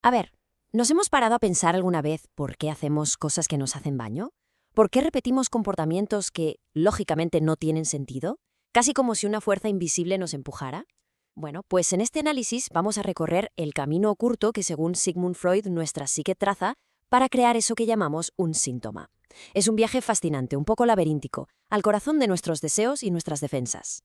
A ver, ¿nos hemos parado a pensar alguna vez por qué hacemos cosas que nos hacen daño? ¿Por qué repetimos comportamientos que, lógicamente, no tienen sentido? Casi como si una fuerza invisible nos empujara. Bueno, pues en este análisis vamos a recorrer el camino oculto que, según Sigmund Freud, nuestra psique traza para crear eso que llamamos un síntoma. Es un viaje fascinante, un poco laberíntico, al corazón de nuestros deseos y nuestras defensas.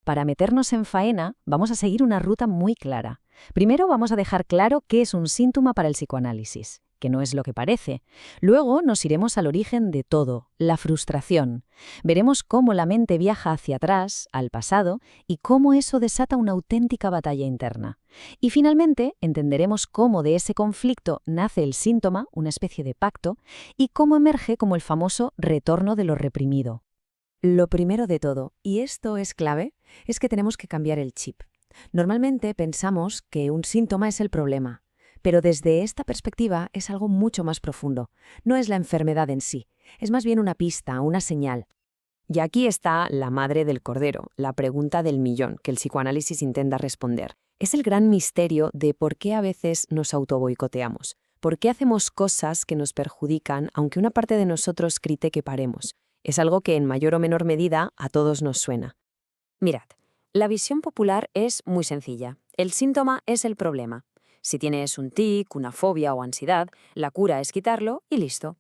Para meternos en faena, vamos a seguir una ruta muy clara. Primero vamos a dejar claro qué es un síntoma para el psicoanálisis, que no es lo que parece. Luego nos iremos al origen de todo, la frustración. Veremos cómo la mente viaja hacia atrás, al pasado, y cómo eso desata una auténtica batalla interna. Y finalmente entenderemos cómo de ese conflicto nace el síntoma, una especie de pacto, y cómo emerge como el famoso retorno de lo reprimido. Lo primero de todo, y esto es clave, es que tenemos que cambiar el chip. Normalmente pensamos que un síntoma es el problema, pero desde esta perspectiva es algo mucho más profundo. No es la enfermedad en sí, es más bien una pista, una señal. Y aquí está la madre del cordero, la pregunta del millón que el psicoanálisis intenta responder. Es el gran misterio de por qué a veces nos autoboicoteamos, por qué hacemos cosas que nos perjudican aunque una parte de nosotros grite que paremos. Es algo que en mayor o menor medida a todos nos suena. Mirad, la visión popular es muy sencilla. El síntoma es el problema. Si tienes un tic, una fobia o ansiedad, la cura es quitarlo y listo.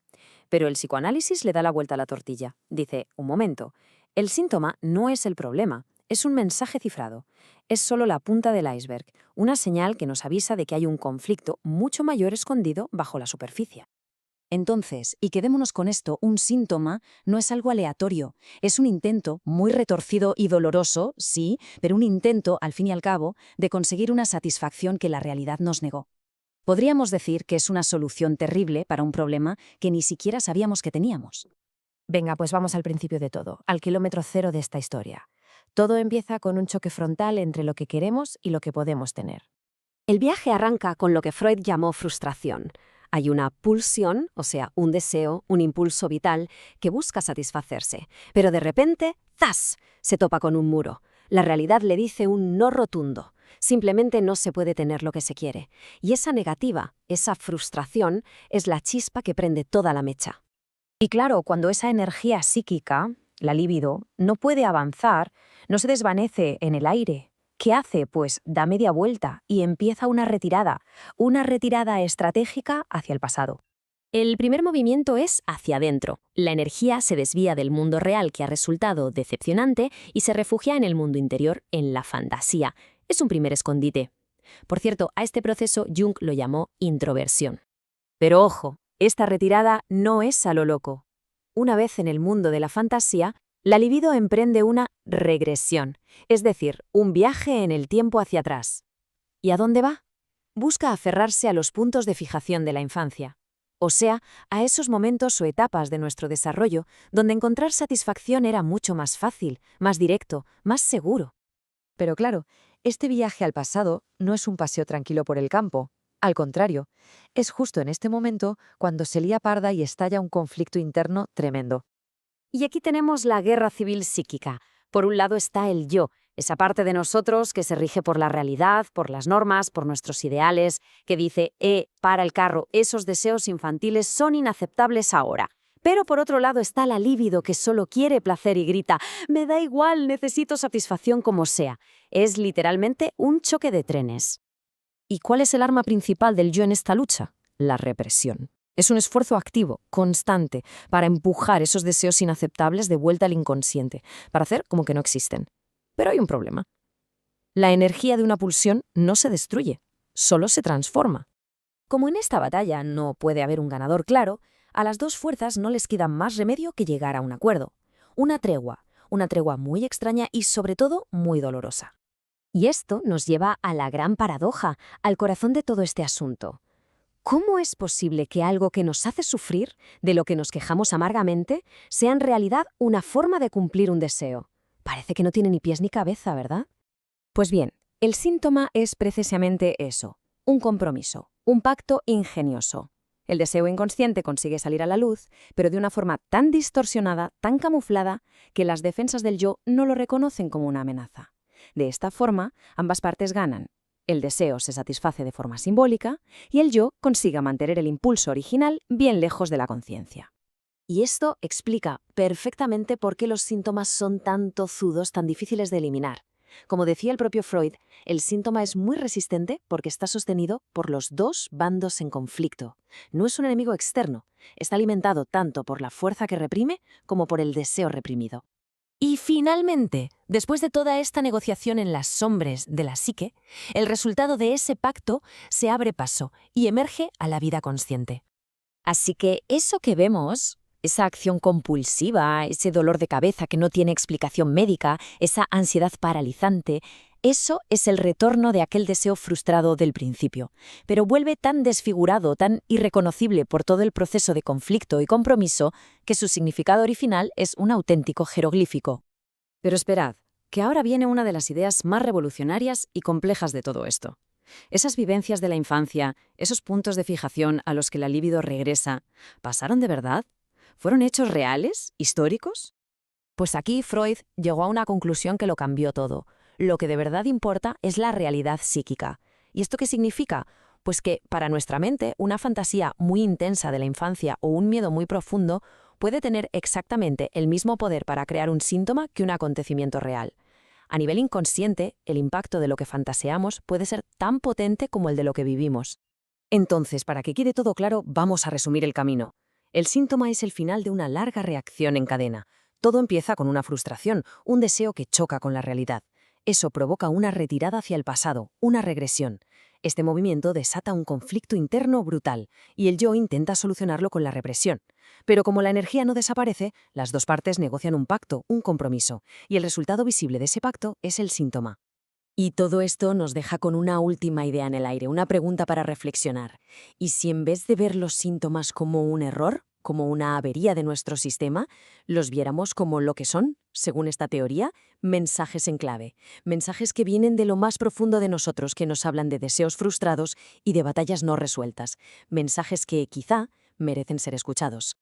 Pero el psicoanálisis le da la vuelta a la tortilla. Dice, un momento, el síntoma no es el problema, es un mensaje cifrado. Es solo la punta del iceberg, una señal que nos avisa de que hay un conflicto mucho mayor escondido bajo la superficie. Entonces, y quedémonos con esto, un síntoma no es algo aleatorio, es un intento muy retorcido y doloroso, sí, pero un intento, al fin y al cabo, de conseguir una satisfacción que la realidad nos negó. Podríamos decir que es una solución terrible para un problema que ni siquiera sabíamos que teníamos. Venga, pues vamos al principio de todo, al kilómetro cero de esta historia. Todo empieza con un choque frontal entre lo que queremos y lo que podemos tener. El viaje arranca con lo que Freud llamó frustración. Hay una pulsión, o sea, un deseo, un impulso vital que busca satisfacerse, pero de repente, ¡zas!, se topa con un muro. La realidad le dice un no rotundo. Simplemente no se puede tener lo que se quiere. Y esa negativa, esa frustración, es la chispa que prende toda la mecha. Y claro, cuando esa energía psíquica, la libido, no puede avanzar, no se desvanece en el aire. ¿Qué hace? Pues da media vuelta y empieza una retirada estratégica hacia el pasado. El primer movimiento es hacia adentro. La energía se desvía del mundo real que ha resultado decepcionante y se refugia en el mundo interior, en la fantasía. Es un primer escondite. Por cierto, a este proceso Jung lo llamó introversión. Pero ojo, esta retirada no es a lo loco. Una vez en el mundo de la fantasía, la libido emprende una regresión, es decir, un viaje en el tiempo hacia atrás. ¿Y a dónde va? Busca aferrarse a los puntos de fijación de la infancia, o sea, a esos momentos o etapas de nuestro desarrollo donde encontrar satisfacción era mucho más fácil, más directo, más seguro. Pero claro, este viaje al pasado no es un paseo tranquilo por el campo. Al contrario, es justo en este momento cuando se lía parda y estalla un conflicto interno tremendo. Y aquí tenemos la guerra civil psíquica. Por un lado está el yo, esa parte de nosotros que se rige por la realidad, por las normas, por nuestros ideales, que dice, para el carro, esos deseos infantiles son inaceptables ahora. Pero por otro lado está la libido que solo quiere placer y grita, me da igual, necesito satisfacción como sea. Es literalmente un choque de trenes. ¿Y cuál es el arma principal del yo en esta lucha? La represión. Es un esfuerzo activo, constante, para empujar esos deseos inaceptables de vuelta al inconsciente, para hacer como que no existen. Pero hay un problema. La energía de una pulsión no se destruye, solo se transforma. Como en esta batalla no puede haber un ganador claro, a las dos fuerzas no les queda más remedio que llegar a un acuerdo. Una tregua muy extraña y sobre todo muy dolorosa. Y esto nos lleva a la gran paradoja, al corazón de todo este asunto. ¿Cómo es posible que algo que nos hace sufrir, de lo que nos quejamos amargamente, sea en realidad una forma de cumplir un deseo? Parece que no tiene ni pies ni cabeza, ¿verdad? Pues bien, el síntoma es precisamente eso, un compromiso, un pacto ingenioso. El deseo inconsciente consigue salir a la luz, pero de una forma tan distorsionada, tan camuflada, que las defensas del yo no lo reconocen como una amenaza. De esta forma, ambas partes ganan. el deseo se satisface de forma simbólica y el yo consiga mantener el impulso original bien lejos de la conciencia. Y esto explica perfectamente por qué los síntomas son tan tozudos, tan difíciles de eliminar. Como decía el propio Freud, el síntoma es muy resistente porque está sostenido por los dos bandos en conflicto. No es un enemigo externo, está alimentado tanto por la fuerza que reprime como por el deseo reprimido. Y finalmente, después de toda esta negociación en las sombras de la psique, el resultado de ese pacto se abre paso y emerge a la vida consciente. Así que eso que vemos, esa acción compulsiva, ese dolor de cabeza que no tiene explicación médica, esa ansiedad paralizante, eso es el retorno de aquel deseo frustrado del principio, pero vuelve tan desfigurado, tan irreconocible por todo el proceso de conflicto y compromiso, que su significado original es un auténtico jeroglífico. Pero esperad, que ahora viene una de las ideas más revolucionarias y complejas de todo esto. Esas vivencias de la infancia, esos puntos de fijación a los que la libido regresa, ¿pasaron de verdad? ¿Fueron hechos reales, históricos? Pues aquí Freud llegó a una conclusión que lo cambió todo. Lo que de verdad importa es la realidad psíquica. ¿Y esto qué significa? Pues que, para nuestra mente, una fantasía muy intensa de la infancia o un miedo muy profundo puede tener exactamente el mismo poder para crear un síntoma que un acontecimiento real. A nivel inconsciente, el impacto de lo que fantaseamos puede ser tan potente como el de lo que vivimos. Entonces, para que quede todo claro, vamos a resumir el camino. El síntoma es el final de una larga reacción en cadena. Todo empieza con una frustración, un deseo que choca con la realidad. Eso provoca una retirada hacia el pasado, una regresión. Este movimiento desata un conflicto interno brutal, y el yo intenta solucionarlo con la represión. Pero como la energía no desaparece, las dos partes negocian un pacto, un compromiso, y el resultado visible de ese pacto es el síntoma. Y todo esto nos deja con una última idea en el aire, una pregunta para reflexionar. ¿Y si en vez de ver los síntomas como un error, como una avería de nuestro sistema, los viéramos como lo que son, según esta teoría, mensajes en clave? Mensajes que vienen de lo más profundo de nosotros, que nos hablan de deseos frustrados y de batallas no resueltas. Mensajes que, quizá, merecen ser escuchados.